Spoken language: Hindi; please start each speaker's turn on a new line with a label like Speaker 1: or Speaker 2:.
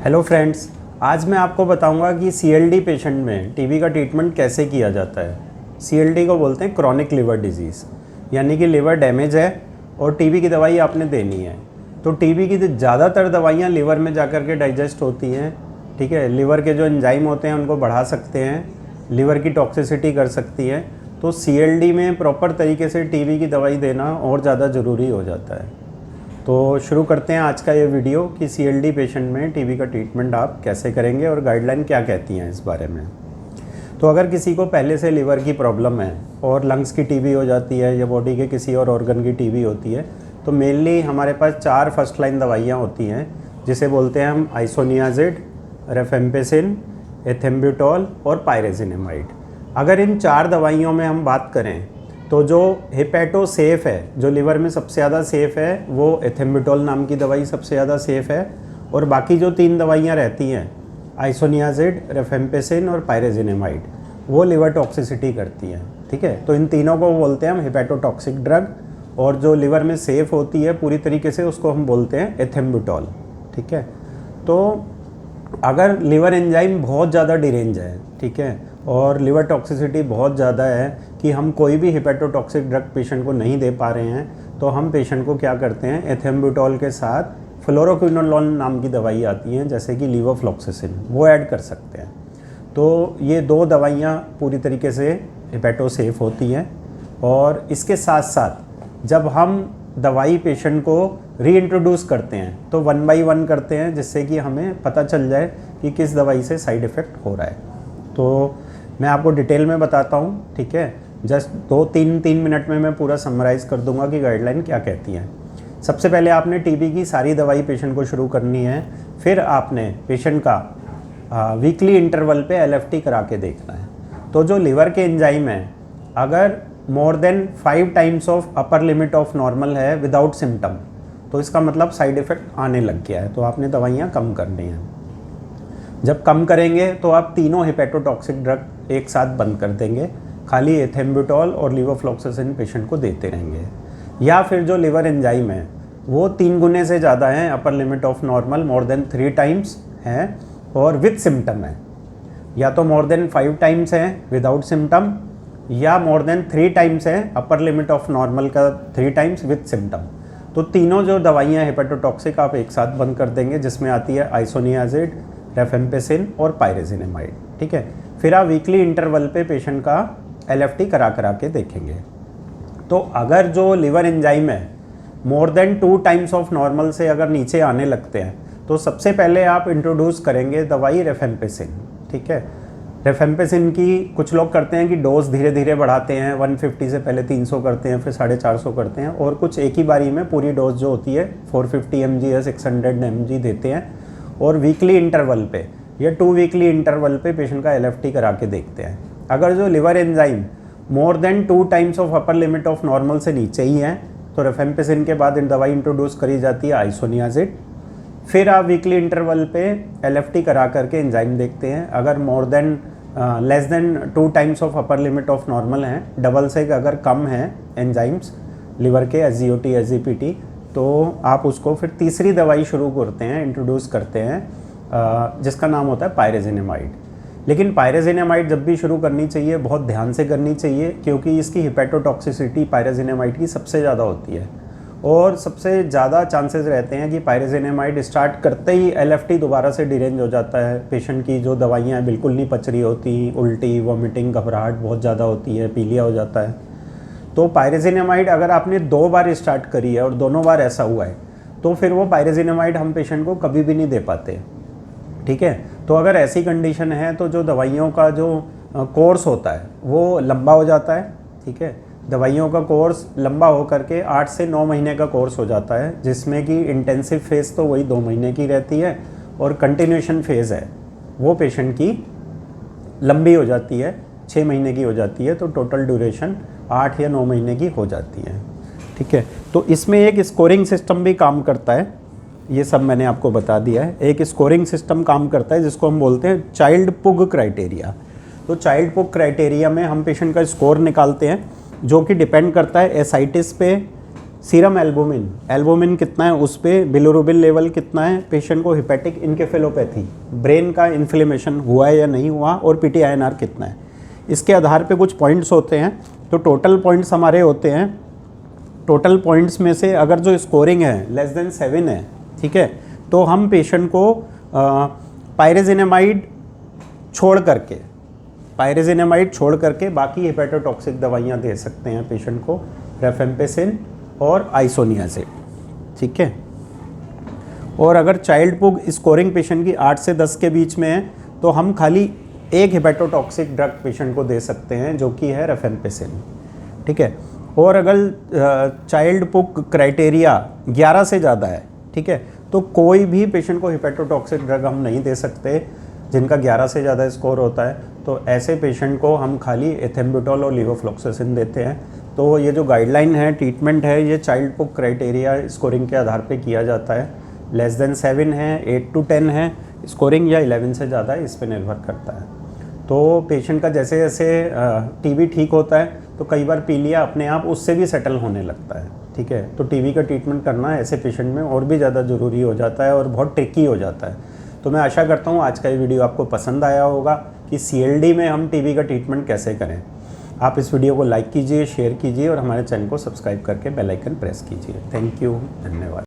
Speaker 1: हेलो फ्रेंड्स, आज मैं आपको बताऊंगा कि सीएलडी पेशेंट में टीबी का ट्रीटमेंट कैसे किया जाता है। सीएलडी को बोलते हैं क्रॉनिक लिवर डिजीज़, यानी कि लिवर डैमेज है और टीबी की दवाई आपने देनी है। तो टीबी की ज़्यादातर दवाइयाँ लिवर में जाकर के डाइजेस्ट होती हैं, ठीक है। लिवर के जो एंजाइम होते हैं उनको बढ़ा सकते हैं, लिवर की टॉक्सिसिटी कर सकती है। तो सीएलडी में प्रॉपर तरीके से टीबी की दवाई देना और ज़्यादा ज़रूरी हो जाता है। तो शुरू करते हैं आज का ये वीडियो कि सीएलडी पेशेंट में टीबी का ट्रीटमेंट आप कैसे करेंगे और गाइडलाइन क्या कहती हैं इस बारे में। तो अगर किसी को पहले से लिवर की प्रॉब्लम है और लंग्स की टीबी हो जाती है या बॉडी के किसी और ऑर्गन की टीबी होती है, तो मेनली हमारे पास 4 फर्स्ट लाइन दवाइयाँ होती हैं, जिसे बोलते हैं हम आइसोनियाजिड, रेफेम्पेसिन, एथेम्ब्यूटॉल और पायरेजिनेमाइड। अगर इन 4 दवाइयों में हम बात करें तो जो हेपेटो सेफ है, जो लिवर में सबसे ज़्यादा सेफ़ है, वो एथेम्ब्यूटॉल नाम की दवाई सबसे ज़्यादा सेफ़ है। और बाकी जो 3 दवाइयाँ रहती हैं, आइसोनियाजिड, रेफेम्पेसिन और पायरेजिनेमाइड, वो लिवर टॉक्सिसिटी करती हैं, ठीक है। तो इन तीनों को बोलते हैं हम हेपेटोटॉक्सिक ड्रग, और जो लिवर में सेफ़ होती है पूरी तरीके से उसको हम बोलते हैं एथेम्ब्यूटॉल, ठीक है। तो अगर लिवर एंजाइम बहुत ज़्यादा डिरेंज है, ठीक है, और लिवर टॉक्सिसिटी बहुत ज़्यादा है कि हम कोई भी हेपेटोटॉक्सिक ड्रग पेशेंट को नहीं दे पा रहे हैं, तो हम पेशेंट को क्या करते हैं, एथेम्ब्यूटॉल के साथ फ्लोरोक्विनोलोन नाम की दवाई आती हैं, जैसे कि लीवोफ्लॉक्सासिन, वो ऐड कर सकते हैं। तो ये 2 दवाइयाँ पूरी तरीके से हेपेटो सेफ होती हैं। और इसके साथ साथ जब हम दवाई पेशेंट को रीइंट्रोड्यूस करते हैं तो 1 बाई 1 करते हैं, जिससे कि हमें पता चल जाए कि किस दवाई से साइड इफ़ेक्ट हो रहा है। तो मैं आपको डिटेल में बताता हूँ, ठीक है। जस्ट 2-3 मिनट में मैं पूरा समराइज़ कर दूंगा कि गाइडलाइन क्या कहती है। सबसे पहले आपने टीबी की सारी दवाई पेशेंट को शुरू करनी है, फिर आपने पेशेंट का वीकली इंटरवल पे एलएफटी करा के देखना है। तो जो लिवर के एंजाइम है, अगर more than 5 times of upper limit of normal है विदाउट सिम्टम, तो इसका मतलब साइड इफ़ेक्ट आने लग गया है, तो आपने दवाइयाँ कम करनी हैं। जब कम करेंगे तो आप तीनों हेपेटोटॉक्सिक ड्रग एक साथ बंद कर देंगे, खाली एथेम्ब्यूटॉल और लीवोफ्लॉक्सासिन पेशेंट को देते रहेंगे। या फिर जो लिवर एंजाइम है वो 3 गुने से ज़्यादा है, upper limit of normal more than 3 times है और विद सिम्टम है, या तो मोर देन 5 टाइम्स है विदाउट सिम्टम, या मोर देन 3 टाइम्स है, अपर लिमिट ऑफ नॉर्मल का 3 टाइम्स विद सिम्टम। तो तीनों जो दवाइयाँ हेपेटोटॉक्सिक आप एक साथ बंद कर देंगे, जिसमें आती है आइसोनियाजिड, रेफेम्पेसिन और पायरेजिनेमाइड, ठीक है। फिर आप वीकली इंटरवल पे पेशेंट का एलएफटी करा के देखेंगे। तो अगर जो लिवर एंजाइम है more than 2 times of normal से अगर नीचे आने लगते हैं, तो सबसे पहले आप इंट्रोड्यूस करेंगे दवाई रेफेम्पेसिन, ठीक है। रेफेम्पेसिन की कुछ लोग करते हैं कि डोज धीरे धीरे बढ़ाते हैं, 150 से पहले 300 करते हैं, फिर 450 करते हैं, और कुछ एक ही बारी में पूरी डोज जो होती है 450 mg या 600 mg देते हैं। और वीकली इंटरवल पे या 2 वीकली इंटरवल पे पेशेंट का एलएफटी करा के देखते हैं। अगर जो liver enzyme more than 2 times of upper limit of normal से नीचे ही है, तो रेफेम्पेसिन के बाद दवाई इंट्रोड्यूस करी जाती है आइसोनियाजिड। फिर आप वीकली इंटरवल पे एलएफटी करा करके एंजाइम देखते हैं। अगर more than less than 2 times of upper limit of normal हैं, डबल से अगर कम है एंजाइम्स लिवर के एसजीओटी एसजीपीटी, तो आप उसको फिर तीसरी दवाई शुरू करते हैं, इंट्रोड्यूस करते हैं, जिसका नाम होता है पायरेजिनेमाइड। लेकिन पायरेजिनेमाइड जब भी शुरू करनी चाहिए बहुत ध्यान से करनी चाहिए, क्योंकि इसकी हेपेटोटॉक्सिसिटी पायरेजिनेमाइड की सबसे ज़्यादा होती है, और सबसे ज़्यादा चांसेस रहते हैं कि पायरेजिनेमाइड स्टार्ट करते ही एलएफटी दोबारा से डिरेंज हो जाता है। पेशेंट की जो दवाइयाँ हैं बिल्कुल नहीं पच रही होती, उल्टी, वॉमिटिंग, घबराहट बहुत ज़्यादा होती है, पीलिया हो जाता है। तो पायरेजिनेमाइड अगर आपने 2 बार स्टार्ट करी है और दोनों बार ऐसा हुआ है, तो फिर वो पायरेजिनेमाइड हम पेशेंट को कभी भी नहीं दे पाते, ठीक है। तो अगर ऐसी कंडीशन है तो जो दवाइयों का जो कोर्स होता है वो लंबा हो जाता है, ठीक है। दवाइयों का कोर्स लंबा हो करके 8 से 9 महीने का कोर्स हो जाता है, जिसमें कि इंटेंसिव फेज़ तो वही 2 महीने की रहती है, और कंटिन्यूएशन फेज़ है वो पेशेंट की लंबी हो जाती है, 6 महीने की हो जाती है। तो टोटल ड्यूरेशन 8 या 9 महीने की हो जाती है, ठीक है। तो इसमें एक स्कोरिंग सिस्टम भी काम करता है, ये सब मैंने आपको बता दिया है। एक स्कोरिंग सिस्टम काम करता है जिसको हम बोलते हैं चाइल्ड पुग क्राइटेरिया। तो चाइल्ड पुग क्राइटेरिया में हम पेशेंट का स्कोर निकालते हैं, जो कि डिपेंड करता है एसाइटिस पे, सीरम एल्बुमिन, एल्बुमिन कितना है उस पर, बिलिरुबिन लेवल कितना है, पेशेंट को हिपैटिक इनकेफेलोपैथी, ब्रेन का इन्फ्लेमेशन हुआ है या नहीं हुआ, और PTINR कितना है। इसके आधार पे कुछ पॉइंट्स होते हैं। तो टोटल पॉइंट्स हमारे होते हैं, टोटल पॉइंट्स में से अगर जो स्कोरिंग है लेस देन 7 है, ठीक है, तो हम पेशेंट को पायरेजिनेमाइड छोड़ करके बाकी हेपेटोटॉक्सिक दवाइयाँ दे सकते हैं पेशेंट को, रेफेम्पेसिन और आइसोनियाजिड, ठीक है। और अगर चाइल्ड पुग स्कोरिंग पेशेंट की 8 से 10 के बीच में है तो हम खाली एक हेपेटोटॉक्सिक ड्रग पेशेंट को दे सकते हैं जो कि है रेफेम्पेसिन, ठीक है। और अगर चाइल्ड पुग क्राइटेरिया 11 से ज़्यादा है, ठीक है, तो कोई भी पेशेंट को हेपेटोटॉक्सिक ड्रग हम नहीं दे सकते जिनका 11 से ज़्यादा स्कोर होता है। तो ऐसे पेशेंट को हम खाली एथेम्बुटोल और लीवोफ्लॉक्सासिन देते हैं। तो ये जो गाइडलाइन है, ट्रीटमेंट है, ये चाइल्ड पुग क्राइटेरिया स्कोरिंग के आधार पे किया जाता है। लेस देन 7 है, 8 to 10 है स्कोरिंग, या 11 से ज़्यादा है, इस पे निर्भर करता है। तो पेशेंट का जैसे जैसे टीबी ठीक होता है तो कई बार पीलिया अपने आप उससे भी सेटल होने लगता है, ठीक है। तो टीबी का ट्रीटमेंट करना ऐसे पेशेंट में और भी ज़्यादा ज़रूरी हो जाता है और बहुत ट्रिकी हो जाता है। तो मैं आशा करता हूँ आज का ये वीडियो आपको पसंद आया होगा कि CLD में हम टीबी का ट्रीटमेंट कैसे करें। आप इस वीडियो को लाइक कीजिए, शेयर कीजिए और हमारे चैनल को सब्सक्राइब करके बेल आइकन प्रेस कीजिए। थैंक यू, धन्यवाद।